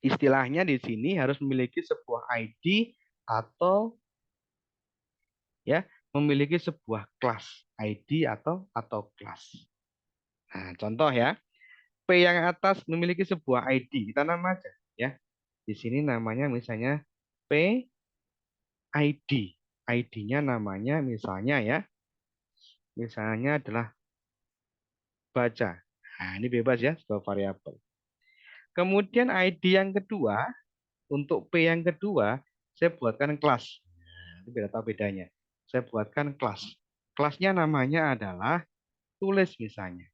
Istilahnya di sini harus memiliki sebuah ID atau ya memiliki sebuah kelas ID atau kelas. Nah, contoh ya, P yang atas memiliki sebuah ID, kita nama aja ya. Di sini namanya misalnya PID. ID-nya namanya misalnya ya, misalnya adalah baca. Nah, ini bebas ya, sebuah variabel. Kemudian ID yang kedua, untuk P yang kedua, saya buatkan kelas. Nah, ini beda tahu bedanya. Saya buatkan kelas. Kelasnya namanya adalah tulis misalnya.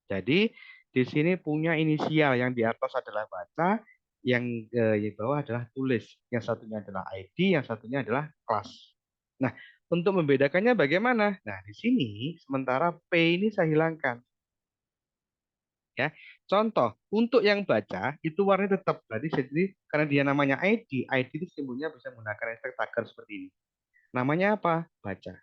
Jadi di sini punya inisial yang di atas adalah baca, yang di bawah adalah tulis. Yang satunya adalah ID, yang satunya adalah kelas. Nah, untuk membedakannya bagaimana? Nah, di sini sementara P ini saya hilangkan. Ya, contoh untuk yang baca itu warnanya tetap. Jadi karena dia namanya ID, ID itu simbolnya bisa menggunakan efek tagar seperti ini. Namanya apa? Baca.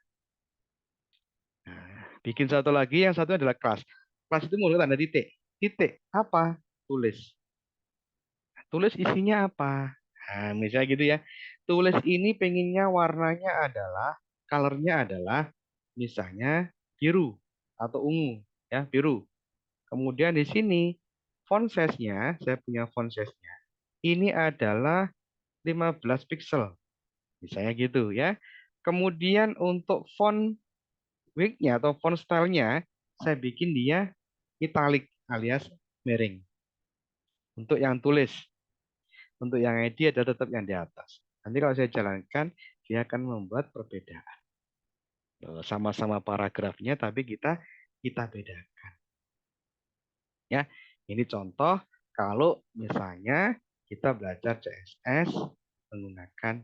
Nah, bikin satu lagi, yang satu adalah kelas. Kelas itu mulai tanda titik. Titik apa? Tulis. Tulis isinya apa? Nah, misalnya gitu ya. Tulis ini pengennya warnanya adalah, colornya adalah misalnya biru atau ungu, ya biru. Kemudian di sini font size-nya, saya punya font size-nya. Ini adalah 15 pixel. Misalnya gitu ya. Kemudian untuk font weight-nya atau font style-nya, saya bikin dia italic alias miring. Untuk yang tulis. Untuk yang ID ada tetap yang di atas. Nanti kalau saya jalankan, dia akan membuat perbedaan. Sama-sama paragrafnya, tapi kita bedakan. Ya, ini contoh kalau misalnya kita belajar CSS menggunakan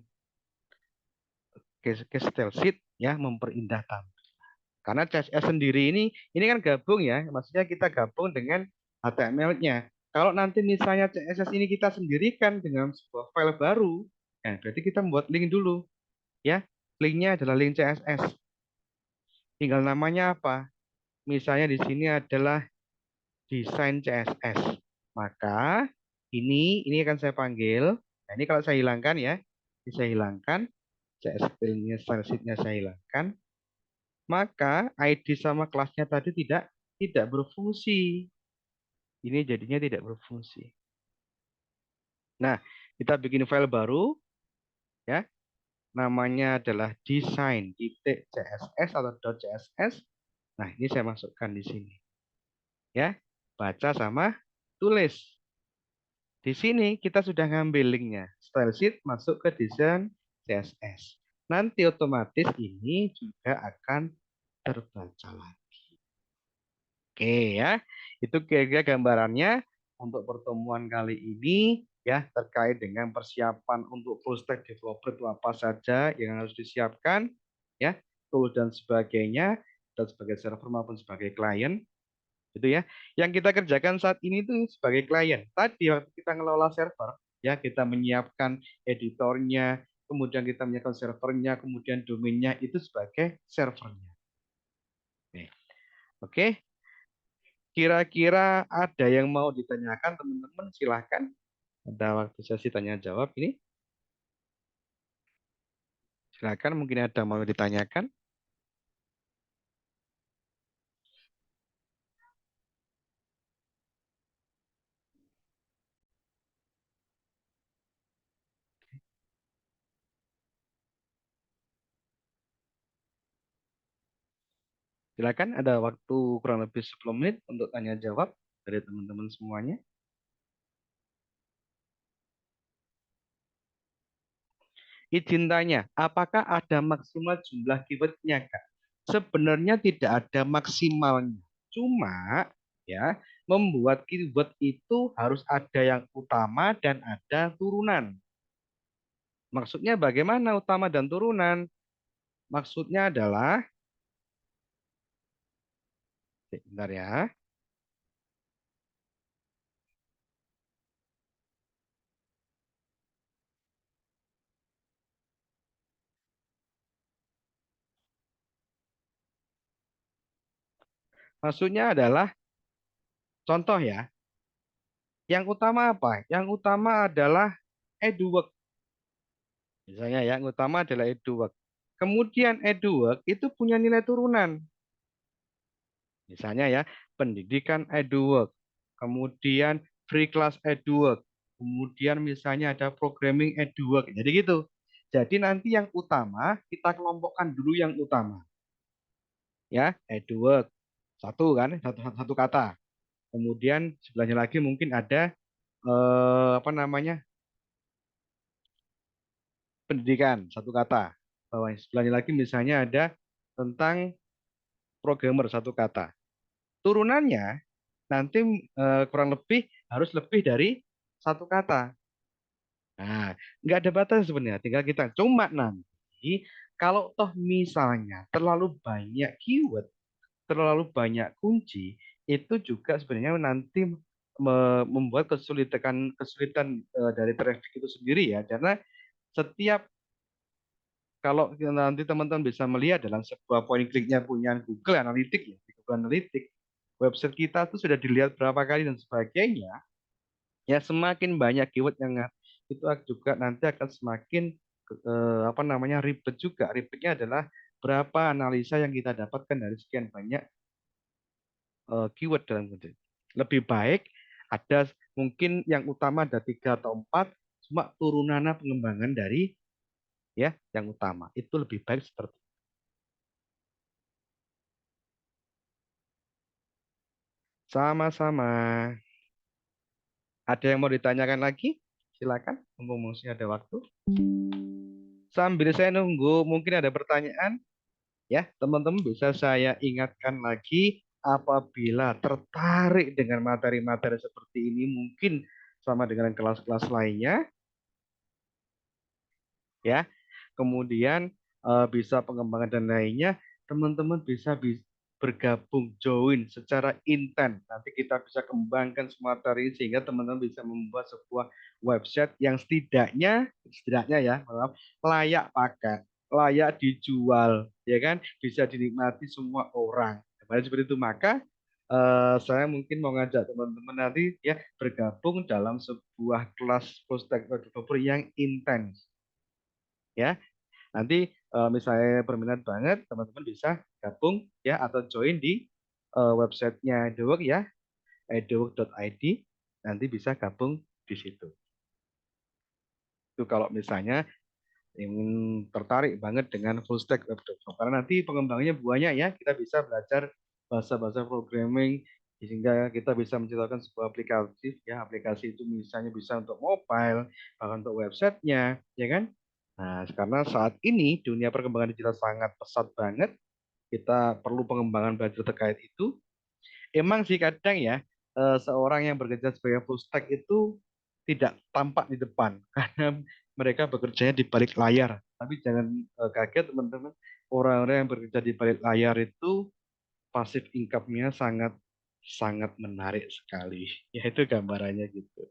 case style sheet ya, memperindah tampilan. Karena CSS sendiri ini kan gabung ya, maksudnya kita gabung dengan HTML-nya. Kalau nanti misalnya CSS ini kita sendirikan dengan sebuah file baru, ya berarti kita membuat link dulu ya. Linknya adalah link CSS. Tinggal namanya apa? Misalnya di sini adalah desain CSS. Maka ini akan saya panggil. Nah, ini kalau saya hilangkan ya, ini saya hilangkan CSS-nya, style sheet-nya saya hilangkan. Maka ID sama kelasnya tadi tidak berfungsi. Ini jadinya tidak berfungsi. Nah, kita bikin file baru ya. Namanya adalah design.css atau .css. Nah, ini saya masukkan di sini. Ya, baca sama tulis. Di sini kita sudah ngambil linknya. Style sheet masuk ke desain CSS. Nanti otomatis ini juga akan terbaca lagi. Oke ya, itu kira-kira gambarannya untuk pertemuan kali ini ya terkait dengan persiapan untuk full stack developer itu apa saja yang harus disiapkan ya, tool dan sebagainya, dan sebagai server maupun sebagai klien gitu ya. Yang kita kerjakan saat ini itu sebagai klien. Tadi waktu kita ngelola server ya, kita menyiapkan editornya, kemudian kita menyiapkan servernya, kemudian domainnya itu sebagai servernya. Oke. Kira-kira ada yang mau ditanyakan teman-teman? Silahkan. Ada waktu sesi tanya jawab ini. Silahkan, mungkin ada mau ditanyakan. Silakan, ada waktu kurang lebih 10 menit untuk tanya jawab dari teman-teman semuanya. Izin tanya, apakah ada maksimal jumlah keywordnya, Kak? Sebenarnya tidak ada maksimalnya. Cuma ya, membuat keyword itu harus ada yang utama dan ada turunan. Maksudnya bagaimana utama dan turunan? Maksudnya adalah, bentar ya. Maksudnya adalah contoh ya. Yang utama apa? Yang utama adalah eduwork. Misalnya ya, yang utama adalah eduwork. Kemudian eduwork itu punya nilai turunan. Misalnya ya, pendidikan eduwork. Kemudian free class eduwork. Kemudian misalnya ada programming eduwork. Jadi gitu. Jadi nanti yang utama kita kelompokkan dulu yang utama. Ya, eduwork. Satu kan, satu kata. Kemudian sebelahnya lagi mungkin ada apa namanya? Pendidikan, satu kata. Bawah sebelahnya lagi misalnya ada tentang programmer, satu kata. Turunannya nanti kurang lebih harus lebih dari satu kata. Nah, nggak ada batas sebenarnya, tinggal kita. Cuma nanti kalau toh misalnya terlalu banyak keyword, terlalu banyak kunci, itu juga sebenarnya nanti membuat kesulitan kesulitan dari traffic itu sendiri ya, karena setiap kalau nanti teman-teman bisa melihat dalam sebuah point click-nya punya Google Analytics ya, di Google Analytics, website kita tuh sudah dilihat berapa kali dan sebagainya, ya semakin banyak keyword yang itu juga nanti akan semakin apa namanya ribet juga. Ribetnya adalah berapa analisa yang kita dapatkan dari sekian banyak keyword dalam konten. Lebih baik ada mungkin yang utama ada 3 atau 4, cuma turunannya pengembangan dari ya yang utama. Itu lebih baik seperti itu. Sama-sama. Ada yang mau ditanyakan lagi? Silakan, mumpung masih ada waktu. Sambil saya nunggu, mungkin ada pertanyaan. Ya, teman-teman bisa saya ingatkan lagi apabila tertarik dengan materi-materi seperti ini, mungkin sama dengan kelas-kelas lainnya, ya. Kemudian bisa pengembangan dan lainnya, teman-teman bisa bergabung, join secara intent. Nanti kita bisa kembangkan semua materi sehingga teman-teman bisa membuat sebuah website yang setidaknya ya, maaf, layak pakai, layak dijual, ya kan, bisa dinikmati semua orang. Seperti itu, maka saya mungkin mau ngajak teman-teman nanti ya bergabung dalam sebuah kelas full stack developer yang intens, ya. Nanti misalnya berminat banget, teman-teman bisa gabung ya atau join di websitenya Edowork ya, edowork.id. Nanti bisa gabung di situ. Itu kalau misalnya ingin tertarik banget dengan full stack web development. Karena nanti pengembangannya banyak ya, kita bisa belajar bahasa-bahasa programming sehingga kita bisa menciptakan sebuah aplikasi ya, aplikasi itu misalnya bisa untuk mobile, bahkan untuk websitenya, ya kan? Nah, karena saat ini dunia perkembangan digital sangat pesat banget, kita perlu pengembangan belajar terkait itu. Emang sih kadang ya, seorang yang bekerja sebagai full stack itu tidak tampak di depan karena mereka bekerjanya di balik layar. Tapi jangan kaget teman-teman, orang-orang yang bekerja di balik layar itu pasif income-nya sangat sangat menarik sekali. Ya itu gambarannya gitu.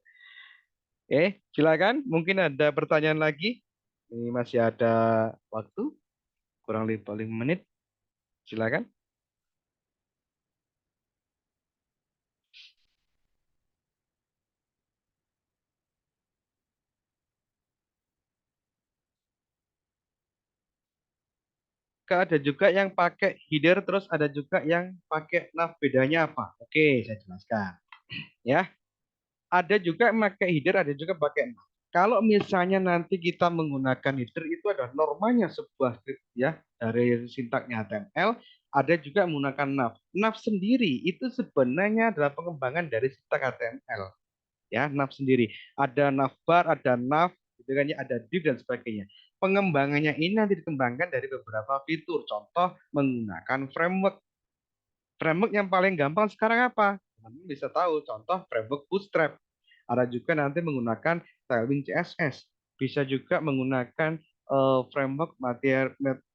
Silakan. Mungkin ada pertanyaan lagi. Ini masih ada waktu, kurang lebih 5 menit. Silakan. Ada juga yang pakai header, terus ada juga yang pakai nav. Bedanya apa? Oke, saya jelaskan. Ya, ada juga yang pakai header, ada juga pakai nav. Kalau misalnya nanti kita menggunakan header itu adalah normanya sebuah script ya dari sintaknya HTML, ada juga menggunakan nav. Nav sendiri itu sebenarnya adalah pengembangan dari sintak HTML ya, nav sendiri. Ada navbar, ada nav, gitu kan ya, ada div dan sebagainya. Pengembangannya ini nanti dikembangkan dari beberapa fitur. Contoh menggunakan framework. Framework yang paling gampang sekarang apa? Teman-teman bisa tahu contoh framework Bootstrap. Ada juga nanti menggunakan Tailwind CSS. Bisa juga menggunakan framework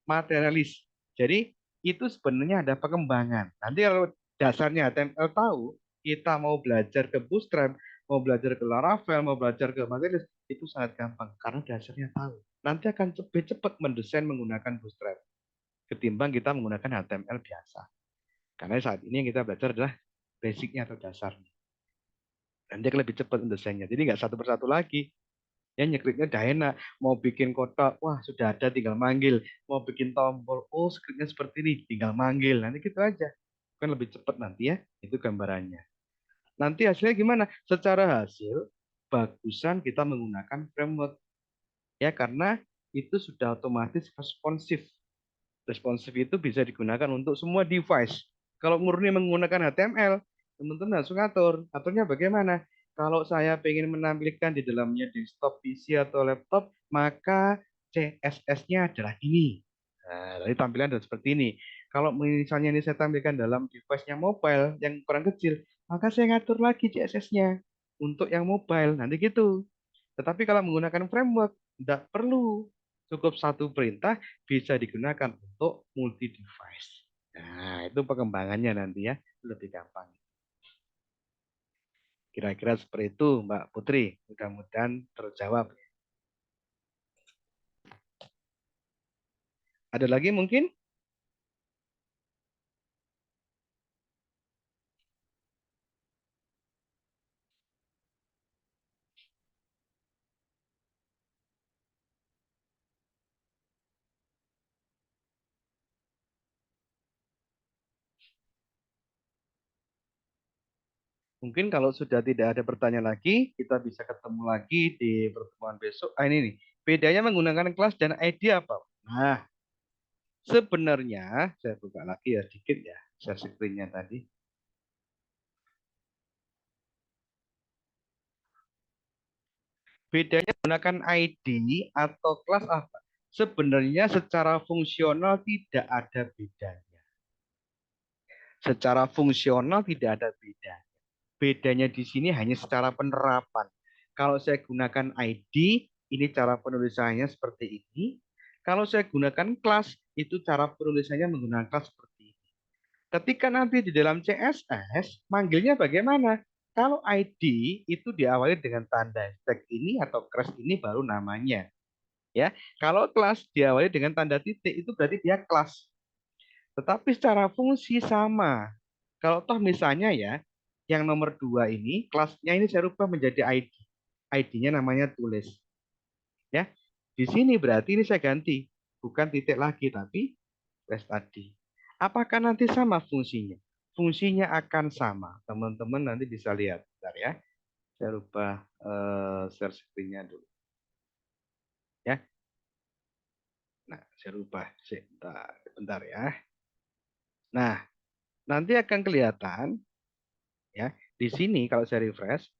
materialis. Jadi itu sebenarnya ada pengembangan. Nanti kalau dasarnya HTML tahu, kita mau belajar ke Bootstrap, mau belajar ke Laravel, mau belajar ke materialis, itu sangat gampang karena dasarnya tahu. Nanti akan lebih cepat mendesain menggunakan Bootstrap ketimbang kita menggunakan HTML biasa. Karena saat ini yang kita belajar adalah basicnya atau dasarnya. Nanti akan lebih cepat desainnya. Jadi nggak satu persatu lagi. Ya nyekliknya udah enak. Mau bikin kotak, wah sudah ada tinggal manggil. Mau bikin tombol, oh skripnya seperti ini, tinggal manggil. Nanti gitu aja. Kan lebih cepat nanti ya. Itu gambarannya. Nanti hasilnya gimana? Secara hasil, bagusan kita menggunakan framework. Ya karena itu sudah otomatis responsif. Responsif itu bisa digunakan untuk semua device. Kalau murni menggunakan HTML, teman-teman harus ngatur. Aturnya bagaimana? Kalau saya ingin menampilkan di dalamnya desktop PC atau laptop, maka CSS-nya adalah ini. Nah, dari tampilan dan seperti ini. Kalau misalnya ini saya tampilkan dalam device-nya mobile yang ukuran kecil, maka saya ngatur lagi CSS-nya untuk yang mobile. Nanti gitu. Tetapi kalau menggunakan framework, tidak perlu. Cukup satu perintah bisa digunakan untuk multi device. Nah, itu pengembangannya nanti ya, lebih gampang. Kira-kira seperti itu, Mbak Putri. Mudah-mudahan terjawab. Ada lagi mungkin? Mungkin kalau sudah tidak ada pertanyaan lagi, kita bisa ketemu lagi di pertemuan besok. Ah, ini nih, bedanya menggunakan kelas dan ID apa? Nah, sebenarnya, saya buka lagi ya sedikit ya, share screen-nya tadi. Bedanya menggunakan ID atau kelas apa? Sebenarnya secara fungsional tidak ada bedanya. Secara fungsional tidak ada beda. Bedanya di sini hanya secara penerapan. Kalau saya gunakan ID, ini cara penulisannya seperti ini. Kalau saya gunakan kelas, itu cara penulisannya menggunakan kelas seperti ini. Ketika nanti di dalam CSS, manggilnya bagaimana? Kalau ID itu diawali dengan tanda hashtag ini atau crash ini baru namanya. Ya, kalau kelas diawali dengan tanda titik itu berarti dia kelas. Tetapi secara fungsi sama. Kalau toh misalnya ya, yang nomor 2 ini, kelasnya ini saya rubah menjadi ID. ID-nya namanya tulis. Ya, di sini berarti ini saya ganti. Bukan titik lagi, tapi kelas tadi. Apakah nanti sama fungsinya? Fungsinya akan sama. Teman-teman nanti bisa lihat. Bentar ya. Saya rubah share screen-nya dulu. Ya. Nah, saya rubah. Bentar, bentar ya. Nah, nanti akan kelihatan ya. Di sini kalau saya refresh,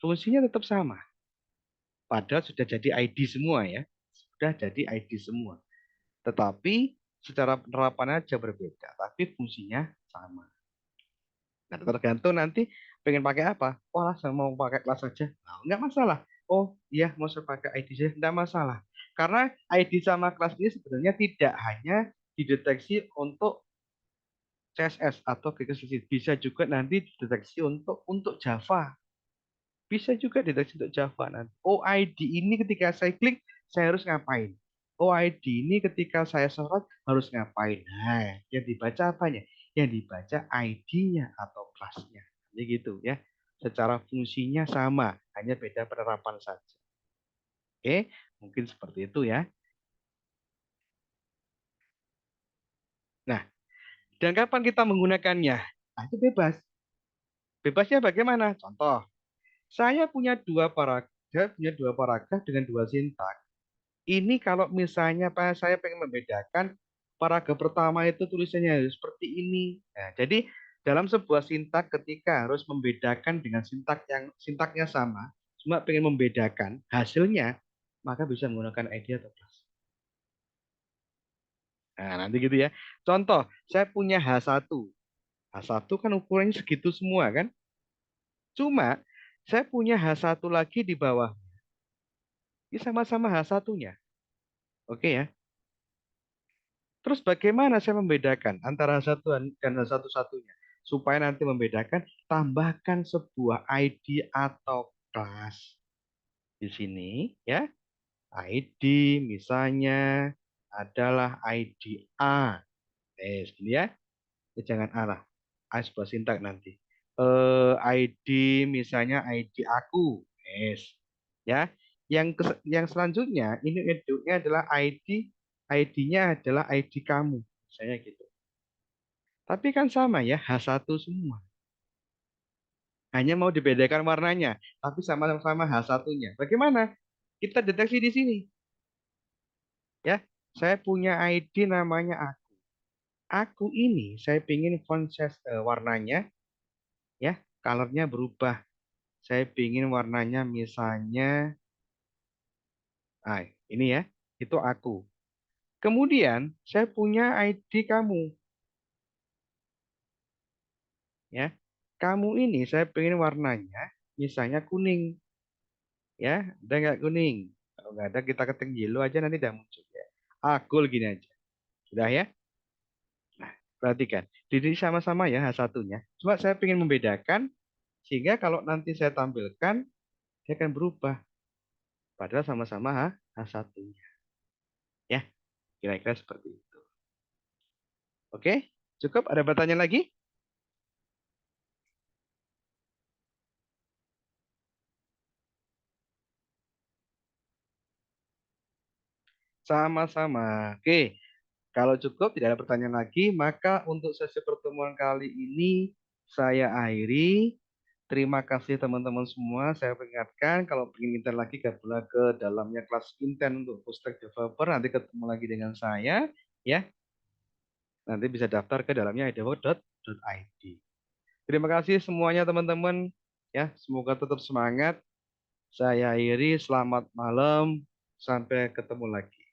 fungsinya tetap sama. Padahal sudah jadi ID semua ya. Sudah jadi ID semua. Tetapi secara penerapan aja berbeda, tapi fungsinya sama. Nah, tergantung nanti pengen pakai apa. Wah, saya mau pakai kelas saja. Nah, enggak masalah. Oh, iya mau saya pakai ID saja, enggak masalah. Karena ID sama kelas ini sebenarnya tidak hanya dideteksi untuk CSS atau GKSS, bisa juga nanti dideteksi untuk Java. Bisa juga deteksi untuk Java nanti. OID ini ketika saya klik, saya harus ngapain? OID ini ketika saya sorot harus ngapain? Nah, yang dibaca apanya? Yang dibaca ID-nya atau kelasnya. Jadi gitu ya. Secara fungsinya sama, hanya beda penerapan saja. Oke, mungkin seperti itu ya. Nah, dan kapan kita menggunakannya? Nah, itu bebas. Bebasnya bagaimana? Contoh, saya punya dua paragraf. dia punya dua paragraf dengan dua sintak. Ini kalau misalnya Pak, saya pengen membedakan paragraf pertama itu tulisannya harus seperti ini. Nah, jadi dalam sebuah sintak ketika harus membedakan dengan sintaknya sama, cuma pengen membedakan hasilnya, maka bisa menggunakan ID atau plus. Nah, nanti gitu ya. Contoh, saya punya H1. H1 kan ukurannya segitu semua kan? Cuma saya punya H1 lagi di bawah. Ini sama-sama H1-nya. Oke ya. Terus bagaimana saya membedakan antara H1 dan H1 satunya? Supaya nanti membedakan, tambahkan sebuah ID atau kelas. Di sini ya, ID misalnya adalah ID A. Gini ya. Jangan A lah. A sebuah sintak nanti. ID misalnya ID aku. Ya. Yang selanjutnya ini induknya adalah ID-nya adalah ID kamu. Misalnya gitu. Tapi kan sama ya, H1 semua. Hanya mau dibedakan warnanya, tapi sama-sama H1-nya. Bagaimana? Kita deteksi di sini. Ya, saya punya ID namanya aku. Aku ini saya pingin warnanya ya, colornya berubah. Saya pingin warnanya misalnya, ini ya, itu aku. Kemudian saya punya ID kamu, ya. Kamu ini saya pingin warnanya misalnya kuning, ya. Ada nggak kuning? Kalau nggak ada kita ketik yellow aja nanti udah muncul ya. Aku gini aja, sudah ya. Nah, perhatikan, ini sama-sama ya H1-nya. Cuma saya ingin membedakan sehingga kalau nanti saya tampilkan dia akan berubah. Padahal sama-sama H1-nya. Ya, kira-kira seperti itu. Oke, cukup? Ada pertanyaan lagi? Sama-sama. Oke, kalau cukup tidak ada pertanyaan lagi, maka untuk sesi pertemuan kali ini saya akhiri. Terima kasih teman-teman semua. Saya peringatkan kalau ingin intent lagi gabunglah ke dalamnya kelas intent untuk full stack developer. Nanti ketemu lagi dengan saya, ya. Nanti bisa daftar ke dalamnya idewo.id. Terima kasih semuanya teman-teman. Ya, semoga tetap semangat. Saya akhiri. Selamat malam. Sampai ketemu lagi.